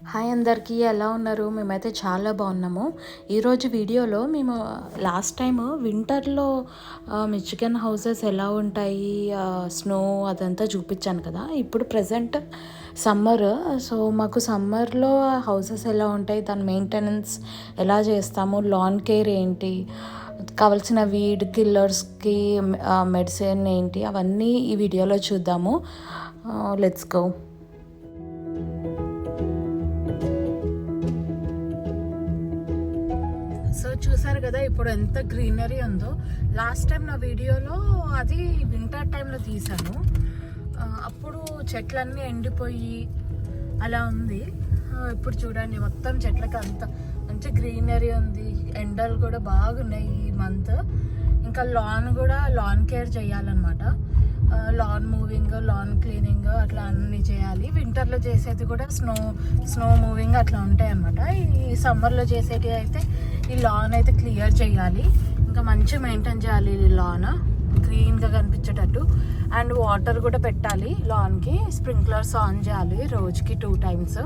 Hi అందరికీ, ఎలా ఉన్నారు? మేమైతే చాలా బాగున్నాము. ఈరోజు వీడియోలో మేము లాస్ట్ టైం వింటర్లో మిచిగన్ హౌసెస్ ఎలా ఉంటాయి, స్నో అదంతా చూపించాను కదా. ఇప్పుడు ప్రజెంట్ సమ్మర్. సో మాకు సమ్మర్లో హౌసెస్ ఎలా ఉంటాయి, దాని మెయింటెనెన్స్ ఎలా చేస్తాము, లాన్ కేర్ ఏంటి, కావాల్సిన వీడ్ కిల్లర్స్కి మెడిసిన్ ఏంటి, అవన్నీ ఈ వీడియోలో చూద్దాము. Let's go. సో చూసారు కదా ఇప్పుడు ఎంత గ్రీనరీ ఉందో. లాస్ట్ టైం నా వీడియోలో అది వింటర్ టైంలో తీసాను. అప్పుడు చెట్లన్నీ ఎండిపోయి అలా ఉంది. ఇప్పుడు చూడండి మొత్తం చెట్లకి అంత మంచి గ్రీనరీ ఉంది. ఎండలు కూడా బాగున్నాయి ఈ మంత్. ఇంకా లాన్ కేర్ చేయాలన్నమాట. లాన్ మూవింగ్, లాన్ క్లీనింగ్ అట్లా అన్నీ చేయాలి. వింటర్లో చేసేది కూడా స్నో మూవింగ్ అట్లా ఉంటాయి అన్నమాట. ఈ సమ్మర్లో చేసేటి అయితే ఈ లాన్ అయితే క్లియర్ చేయాలి. ఇంకా మంచిగా మెయింటైన్ చేయాలి ఈ లాన్, గ్రీన్గా కనిపించేటట్టు. అండ్ వాటర్ కూడా పెట్టాలి లాన్కి. స్ప్రింక్లర్స్ ఆన్ చేయాలి రోజుకి 2 times.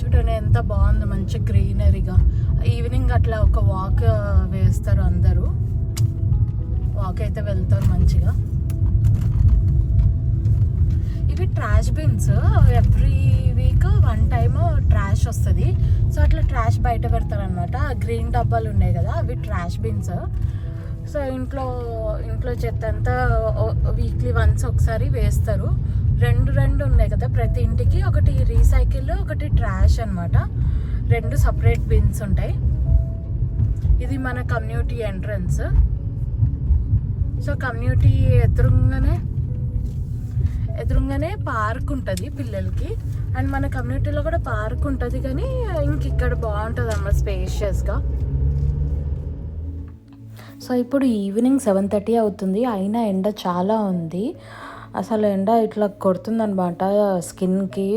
చూడండి ఎంత బాగుంది, మంచి గ్రీనరీగా. ఈవినింగ్ అట్లా ఒక వాక్ వేస్తారు అందరూ. వాక్ అయితే వెళ్తారు మంచిగా. ఇవి trash bins. Every week 1 time trash వస్తుంది. సో అట్లా ట్రాష్ బయట పెడతారు అనమాట. గ్రీన్ డబ్బాలు ఉన్నాయి కదా, అవి ట్రాష్ బిన్స్. సో ఇంట్లో చెత్త అంతా వీక్లీ వన్స్ ఒకసారి వేస్తారు. రెండు ఉన్నాయి కదా ప్రతి ఇంటికి, ఒకటి రీసైకిల్, ఒకటి ట్రాష్ అనమాట. 2 సపరేట్ బిన్స్ ఉంటాయి. ఇది మన కమ్యూనిటీ ఎంట్రన్స్. సో కమ్యూనిటీ ఎదురుగానే పార్క్ ఉంటుంది పిల్లలకి. అండ్ మన కమ్యూనిటీలో కూడా పార్క్ ఉంటుంది, కానీ ఇంక ఇక్కడ బాగుంటుంది అన్నమాట స్పేషియస్గా. సో ఇప్పుడు ఈవినింగ్ 7:30 అవుతుంది, అయినా ఎండ చాలా ఉంది. అసలు ఎండ ఇట్లా కొడుతుందనమాట, స్కిన్కి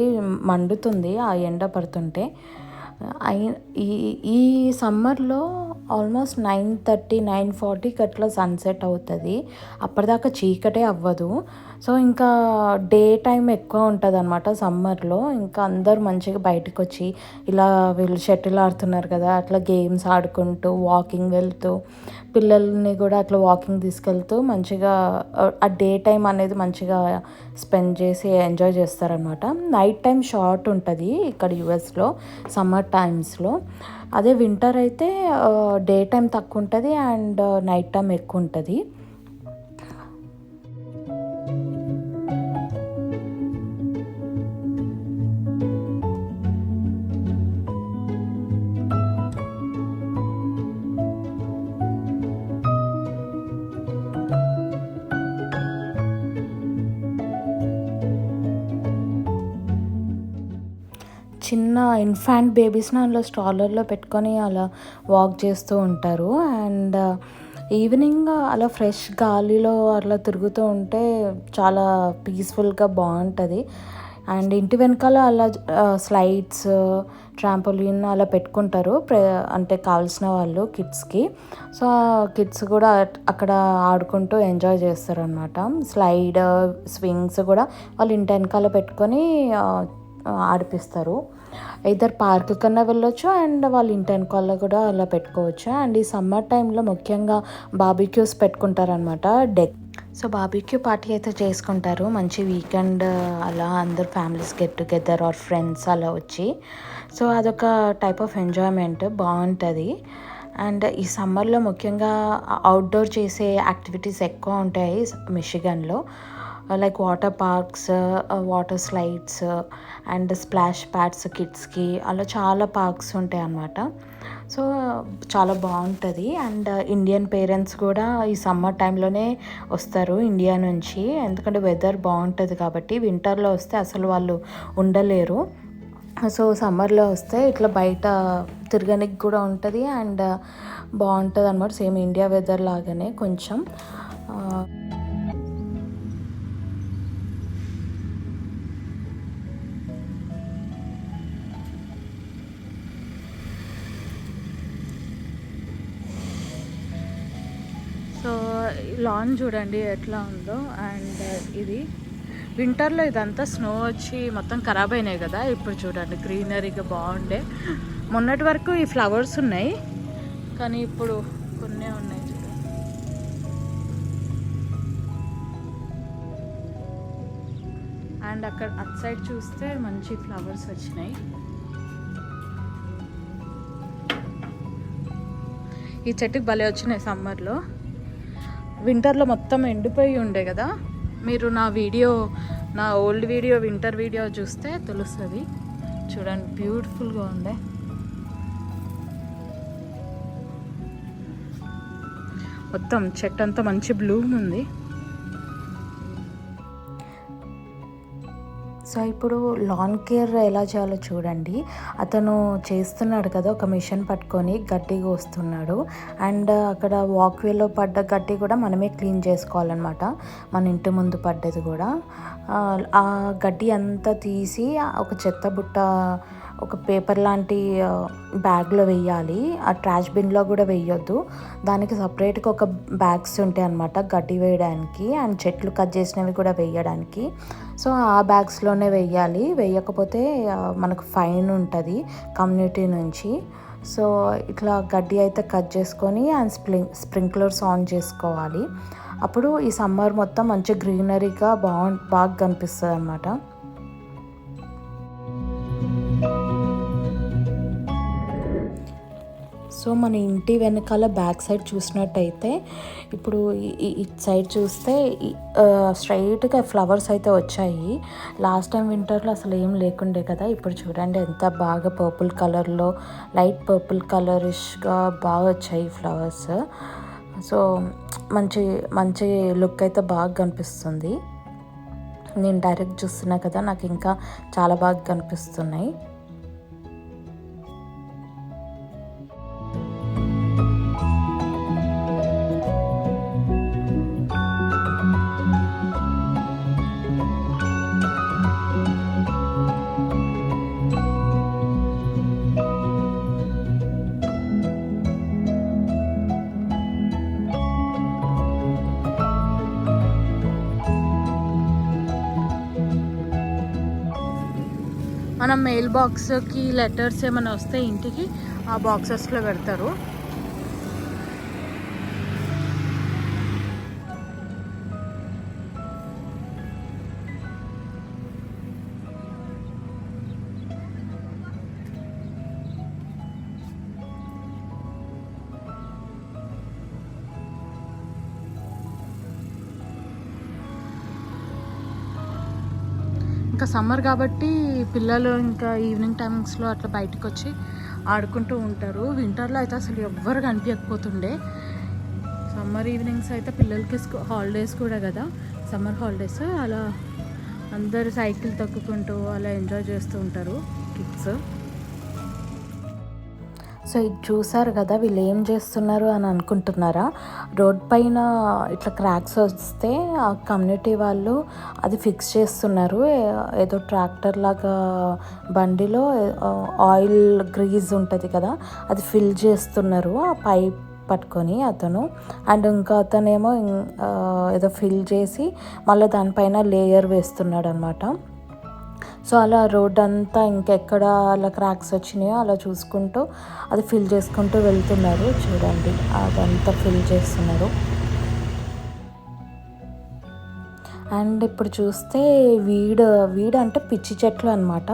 మండుతుంది ఆ ఎండ పడుతుంటే. ఈ సమ్మర్లో ఆల్మోస్ట్ 9:30, 9:40కి అట్లా సన్సెట్ అవుతుంది. అప్పటిదాకా చీకటే అవ్వదు. సో ఇంకా డే టైం ఎక్కువ ఉంటుంది అనమాట సమ్మర్లో. ఇంకా అందరూ మంచిగా బయటకు వచ్చి ఇలా వీళ్ళు షటిల్ ఆడుతున్నారు కదా, అట్లా గేమ్స్ ఆడుకుంటూ వాకింగ్ వెళ్తూ, పిల్లల్ని కూడా అట్లా వాకింగ్ తీసుకెళ్తూ మంచిగా ఆ డే టైం అనేది మంచిగా స్పెండ్ చేసి ఎంజాయ్ చేస్తారనమాట. నైట్ టైం షార్ట్ ఉంటుంది ఇక్కడ యుఎస్లో సమ్మర్ టైమ్స్లో. అదే వింటర్ అయితే డే టైం తక్కువ ఉంటుంది అండ్ నైట్ టైం ఎక్కువ ఉంటుంది. చిన్న ఇన్ఫాంట్ బేబీస్ని అందులో స్ట్రాలర్లో పెట్టుకొని అలా వాక్ చేస్తూ ఉంటారు. అండ్ ఈవినింగ్ అలా ఫ్రెష్ గాలిలో అట్లా తిరుగుతూ ఉంటే చాలా పీస్ఫుల్గా బాగుంటుంది. అండ్ ఇంటి వెనకాల అలా స్లైడ్స్, ట్రాంపోలిన్ అలా పెట్టుకుంటారు అంటే కావాల్సిన వాళ్ళు కిడ్స్కి. సో కిడ్స్ కూడా అక్కడ ఆడుకుంటూ ఎంజాయ్ చేస్తారు అనమాట. స్లైడ్, స్వింగ్స్ కూడా వాళ్ళు ఇంటి వెనకాల పెట్టుకొని ఆడిపిస్తారు. ఇద్దరు పార్క్ కన్నా వెళ్ళొచ్చు అండ్ వాళ్ళ ఇంటి వెనకాల కూడా అలా పెట్టుకోవచ్చు. అండ్ ఈ సమ్మర్ టైంలో ముఖ్యంగా బార్బిక్యూస్ పెట్టుకుంటారనమాట, డెక్. సో బార్బిక్యూ పార్టీ అయితే చేసుకుంటారు మంచి వీకెండ్ అలా అందరు families get together or friends అలా వచ్చి. సో అదొక టైప్ ఆఫ్ ఎంజాయ్మెంట్, బాగుంటుంది. అండ్ ఈ సమ్మర్లో ముఖ్యంగా అవుట్డోర్ చేసే యాక్టివిటీస్ ఎక్కువ ఉంటాయి మిషిగన్లో. Like water parks, water slides and splash pads కిడ్స్కి, అలా చాలా పార్క్స్ ఉంటాయి అన్నమాట. సో చాలా బాగుంటుంది. అండ్ ఇండియన్ పేరెంట్స్ కూడా ఈ సమ్మర్ టైంలోనే వస్తారు ఇండియా నుంచి, ఎందుకంటే వెదర్ బాగుంటుంది కాబట్టి. వింటర్లో వస్తే అసలు వాళ్ళు ఉండలేరు. సో సమ్మర్లో వస్తే ఇట్లా బయట తిరగడానికి కూడా ఉంటుంది అండ్ బాగుంటుంది అన్నమాట. సేమ్ ఇండియా వెదర్ లాగానే కొంచెం. సో లాన్ చూడండి ఎట్లా ఉందో. అండ్ ఇది వింటర్లో ఇదంతా స్నో వచ్చి మొత్తం ఖరాబ్ అయినాయి కదా, ఇప్పుడు చూడండి గ్రీనరీగా బాగుండే. మొన్నటి వరకు ఈ ఫ్లవర్స్ ఉన్నాయి, కానీ ఇప్పుడు కొన్ని ఉన్నాయి చూడండి. అండ్ అక్కడ అటు సైడ్ చూస్తే మంచి ఫ్లవర్స్ వచ్చినాయి. ఈ చెట్టుకి భలే వచ్చినాయి సమ్మర్లో. వింటర్లో మొత్తం ఎండిపోయి ఉండే కదా, మీరు నా ఓల్డ్ వీడియో వింటర్ వీడియో చూస్తే తెలుస్తుంది. చూడండి బ్యూటిఫుల్గా ఉండే. మొత్తం చెట్టు అంతా మంచి బ్లూమ్ ఉంది. సో ఇప్పుడు లాన్ కేర్ ఎలా చేయాలో చూడండి. అతను చేస్తున్నాడు కదా, ఒక మిషన్ పట్టుకొని గడ్డి కోస్తున్నాడు. అండ్ అక్కడ వాక్వేలో పడ్డ గడ్డి కూడా మనమే క్లీన్ చేసుకోవాలన్నమాట, మన ఇంటి ముందు పడ్డది కూడా. ఆ గడ్డి అంతా తీసి ఒక చెత్త బుట్ట, ఒక పేపర్ లాంటి బ్యాగ్లో వేయాలి. ఆ ట్రాష్ బిన్లో కూడా వేయొద్దు, దానికి సపరేట్గా ఒక బ్యాగ్స్ ఉంటాయి అన్నమాట గడ్డి వేయడానికి అండ్ చెట్లు కట్ చేసినవి కూడా వేయడానికి. సో ఆ బ్యాగ్స్లోనే వేయాలి, వేయకపోతే మనకు ఫైన్ ఉంటుంది కమ్యూనిటీ నుంచి. సో ఇట్లా గడ్డి అయితే కట్ చేసుకొని అండ్ స్ప్రింక్లర్స్ ఆన్ చేసుకోవాలి. అప్పుడు ఈ సమ్మర్ మొత్తం మంచి గ్రీనరీగా బాగా కనిపిస్తుంది అన్నమాట. సో మన ఇంటి వెనకాల బ్యాక్ సైడ్ చూసినట్టయితే ఇప్పుడు ఇటు సైడ్ చూస్తే స్ట్రైట్గా ఫ్లవర్స్ అయితే వచ్చాయి. లాస్ట్ టైం వింటర్లో అసలు ఏం లేకుండే కదా, ఇప్పుడు చూడండి ఎంత బాగా పర్పుల్ కలర్లో, లైట్ పర్పుల్ కలరిష్గా బాగా వచ్చాయి ఫ్లవర్స్. సో మంచి మంచి లుక్ అయితే బాగా కనిపిస్తుంది. నేను డైరెక్ట్ చూస్తున్నా కదా, నాకు ఇంకా చాలా బాగా కనిపిస్తున్నాయి. మనం మెయిల్ బాక్స్కి లెటర్స్ ఏమైనా వస్తే ఇంటికి ఆ బాక్సెస్లో పెడతారు. ఇంకా సమ్మర్ కాబట్టి పిల్లలు ఇంకా ఈవినింగ్ టైమింగ్స్లో అట్లా బయటకు వచ్చి ఆడుకుంటూ ఉంటారు. వింటర్లో అయితే అసలు ఎవ్వరు కనిపించకపోతుండే. సమ్మర్ ఈవినింగ్స్ అయితే పిల్లలకి హాలిడేస్ కూడా కదా, సమ్మర్ హాలిడేస్, అలా అందరు సైకిల్ తొక్కుకుంటూ అలా ఎంజాయ్ చేస్తూ ఉంటారు కిడ్స్. సో ఇది చూసారు కదా, వీళ్ళు ఏం చేస్తున్నారు అని అనుకుంటున్నారా? రోడ్ పైన ఇట్లా క్రాక్స్ వస్తే ఆ కమ్యూనిటీ వాళ్ళు అది ఫిక్స్ చేస్తున్నారు. ఏదో ట్రాక్టర్ లాగా బండిలో ఆయిల్ గ్రీజ్ ఉంటుంది కదా, అది ఫిల్ చేస్తున్నారు ఆ పైప్ పట్టుకొని అతను. అండ్ ఇంకా అతనేమో ఏదో ఫిల్ చేసి మళ్ళీ దానిపైన లేయర్ వేస్తున్నాడు అనమాట. సో అలా రోడ్ అంతా ఇంకెక్కడ అలా క్రాక్స్ వచ్చినాయో అలా చూసుకుంటూ అది ఫిల్ చేసుకుంటూ వెళ్తున్నారు. చూడండి అదంతా ఫిల్ చేస్తున్నారు. అండ్ ఇప్పుడు చూస్తే వీడు అంటే పిచ్చి చెట్లు అనమాట.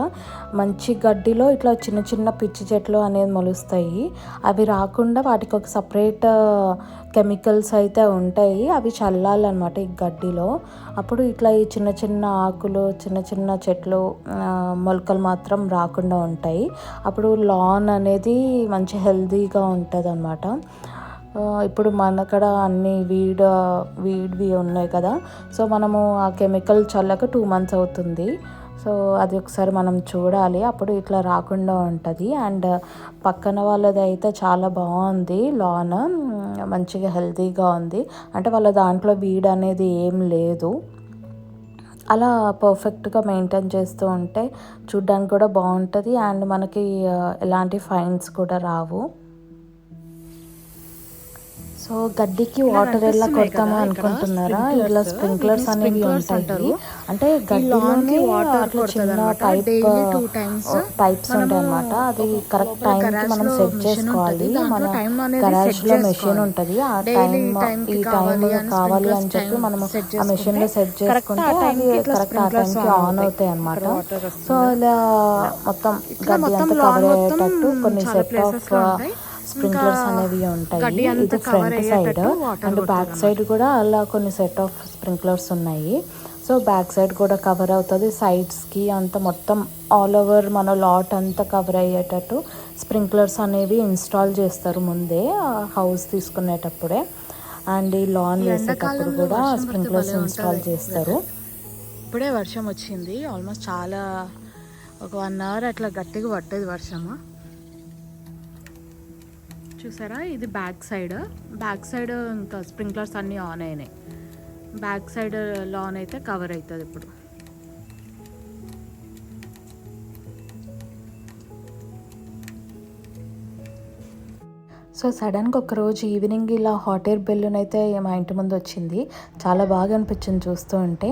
మంచి గడ్డిలో ఇట్లా చిన్న చిన్న పిచ్చి చెట్లు అనేది మొలుస్తాయి. అవి రాకుండా వాటికి ఒక సపరేట్ కెమికల్స్ అయితే ఉంటాయి, అవి చల్లాలన్నమాట ఈ గడ్డిలో. అప్పుడు ఇట్లా ఈ చిన్న చిన్న ఆకులు, చిన్న చిన్న చెట్లు మొలకలు మాత్రం రాకుండా ఉంటాయి. అప్పుడు లాన్ అనేది మంచి హెల్తీగా ఉంటుంది అన్నమాట. ఇప్పుడు మనకడ అన్ని వీడ్వి ఉన్నాయి కదా, సో మనము ఆ కెమికల్ చల్లక 2 months అవుతుంది. సో అది ఒకసారి మనం చూడాలి, అప్పుడు ఇట్లా రాకుండా ఉంటుంది. అండ్ పక్కన వాళ్ళది అయితే చాలా బాగుంది లాన్, మంచిగా హెల్తీగా ఉంది. అంటే వాళ్ళ దాంట్లో వీడ్ అనేది ఏం లేదు. అలా పర్ఫెక్ట్గా మెయింటైన్ చేస్తూ ఉంటే చూడ్డానికి కూడా బాగుంటుంది. అండ్ మనకి ఎలాంటి ఫైన్స్ కూడా రావు. సో సో గడ్డికి ఇలా వాటర్ ఎలా కనిపిస్తున్నాయి కదా కొడతామా ఇక్కడ అనుకుంటున్నారా? ఇలా స్ప్రింక్లర్స్, స్ప్రింక్లర్స్ వీటిని అనేవి స్ప్రింక్లర్స్ ఉంటాయి. అంటారు. అంటే ఈ lawn గడ్డిలోనే కి వాటర్ అట్లా కొడుతుంది చిన్న అనమాట. పైప్ డైలీ 2 times పైప్స్ మనము ఉంటాయి అనమాట. అది కరెక్ట్ లోపల టైంకి garage మనం లో సెట్ మిషన్ చేసుకోవాలి. ఉంటుంది. మన దాంట్లో టైం అనేది గరాజ్ సెట్ లో మెషిన్ చేసుకోవాలి. ఉంటుంది. ఆ డైలీ టైం టైంకి ఈ టైం కావాలి అని కావాలి స్ప్రింక్లర్స్ అని చెప్పి టైం మనము సెట్ ఆ మెషిన్ లో చేసుకుంటే సెట్ కరెక్ట్ చేసుకుంటే ఆ అది టైంకి ఇట్లా కరెక్ట్ ఆ స్ప్రింక్లర్స్ టైంకి ఆన్ ఆన్ అవుతాయి. అవుతాయి ఇక్కడ అనమాట. వాటర్ సో వస్తుంది. ఇలా ఇలా మొత్తం ఇట్లా గడ్డి మొత్తం అంతా లాన్ కవర్ మొత్తం అయ్యేటట్టు కొన్ని చాలా సెట్ ప్లేసెస్ ఆఫ్ లో ఉంటాయి. ఇంకా స్ప్రింక్లర్స్ అనేవి ఉంటాయి. గడ్డి అంతా ఇది కవర్ ఫ్రంట్ సైడ్ అయ్యేటట్టు వాటర్ అండ్ కొడతారు బ్యాక్ అనమాట. సైడ్ కూడా అలా కొన్ని సెట్ ఆఫ్ స్ప్రింక్లర్స్ ఉన్నాయి. సో బ్యాక్ సైడ్ కూడా కవర్ అవుతుంది. సైడ్స్కి అంత మొత్తం ఆల్ ఓవర్ మన లాట్ అంతా కవర్ అయ్యేటట్టు స్ప్రింక్లర్స్ అనేవి ఇన్స్టాల్ చేస్తారు ముందే హౌస్ తీసుకునేటప్పుడే. అండ్ ఈ లాన్ ఈ వేసేటప్పుడు ఎండాకాలంలో కూడా వర్షం పడితే స్ప్రింక్లర్స్ భలే ఇన్స్టాల్ ఉంటుంది చేస్తారు. వెదర్. ఇప్పుడే వర్షం వచ్చింది. ఆల్మోస్ట్ చాలా ఒక 1 hour అట్లా గట్టిగా పడ్డది వర్షము. చూసారా, ఇది బ్యాక్ సైడ్. బ్యాక్ సైడ్ ఇంకా స్ప్రింక్లర్స్ అన్నీ ఆన్ అయినాయి. బ్యాక్ సైడ్ లాన్ అయితే కవర్ అవుతుంది ఇప్పుడు. సో సడన్గా ఒకరోజు ఈవినింగ్ ఇలా హాట్ ఎయిర్ బెలూన్ అయితే మా ఇంటి ముందు వచ్చింది. చాలా బాగా అనిపించింది చూస్తూ ఉంటే.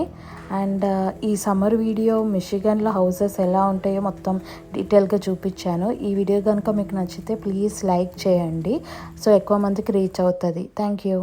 అండ్ ఈ సమ్మర్ వీడియో మిషిగన్లో హౌసెస్ ఎలా ఉంటాయో మొత్తం డీటెయిల్గా చూపించాను. ఈ వీడియో కనుక మీకు నచ్చితే ప్లీజ్ లైక్ చేయండి. సో ఎక్కువ మందికి రీచ్ అవుతుంది. Thank you.